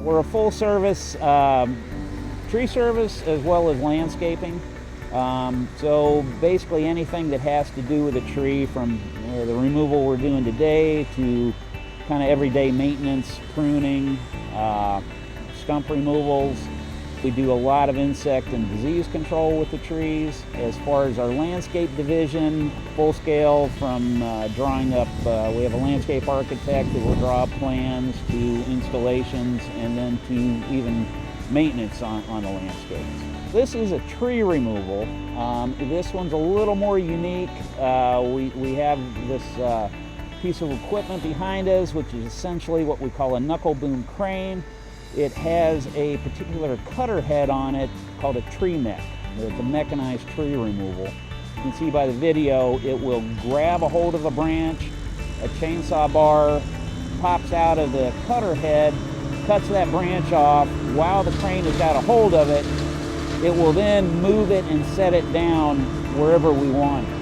We're a full service tree service as well as landscaping. So basically anything that has to do with a tree, from the removal we're doing today to kind of everyday maintenance, pruning, stump removals. We do a lot of insect and disease control with the trees. As far as our landscape division, full scale from drawing up, we have a landscape architect that will draw up plans to installations and then to even maintenance on the landscapes. This is a tree removal. This one's a little more unique. We have this piece of equipment behind us, which is essentially what we call a knuckle boom crane. It has a particular cutter head on it called a tree mech. It's a mechanized tree removal. You can see by the video, it will grab a hold of a branch, a chainsaw bar pops out of the cutter head, cuts that branch off. While the crane has got a hold of it, it will then move it and set it down wherever we want it.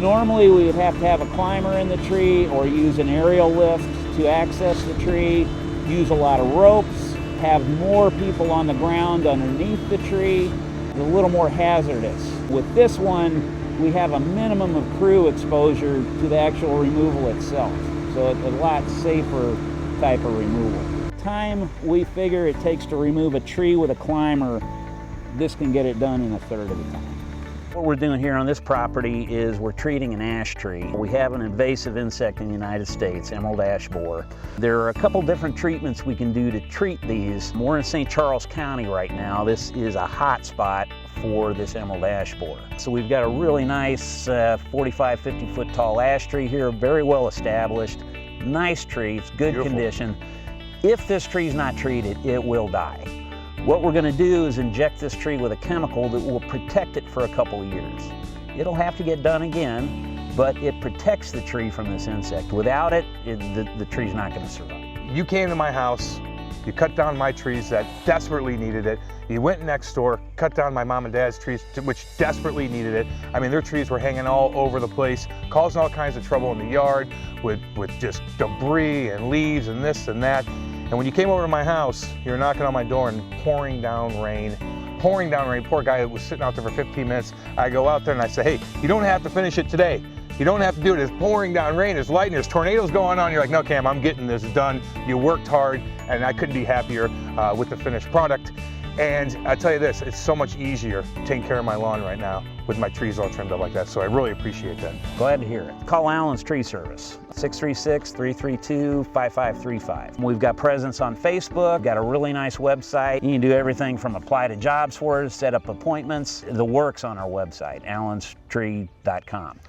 Normally we would have to have a climber in the tree or use an aerial lift to access the tree, use a lot of ropes, have more people on the ground underneath the tree. It's a little more hazardous. With this one, we have a minimum of crew exposure to the actual removal itself. So it's a lot safer type of removal. Time we figure it takes to remove a tree with a climber, this can get it done in a third of the time. What we're doing here on this property is we're treating an ash tree. We have an invasive insect in the United States, emerald ash borer. There are a couple different treatments we can do to treat these. We're in St. Charles County right now. This is a hot spot for this emerald ash borer. So we've got a really nice 45, 50 foot tall ash tree here, very well established. Nice tree, it's good Beautiful condition. If this tree is not treated, it will die. What we're going to do is inject this tree with a chemical that will protect it for a couple of years. It'll have to get done again, but it protects the tree from this insect. Without it, the tree's not going to survive. You came to my house, you cut down my trees that desperately needed it. You went next door, cut down my mom and dad's trees, which desperately needed it. I mean, their trees were hanging all over the place, causing all kinds of trouble in the yard with just debris and leaves and this and that. And when you came over to my house, you were knocking on my door and pouring down rain. Poor guy was sitting out there for 15 minutes. I go out there and I say, hey, you don't have to finish it today. You don't have to do it. It's pouring down rain, there's lightning, there's tornadoes going on. You're like, no, Cam, I'm getting this done. You worked hard, and I couldn't be happier with the finished product. And I tell you this, it's so much easier taking care of my lawn right now with my trees all trimmed up like that. So I really appreciate that. Glad to hear it. Call Allen's Tree Service, 636-332-5535. We've got presence on Facebook, got a really nice website. You can do everything from apply to jobs for us, set up appointments. The works on our website, allenstree.com.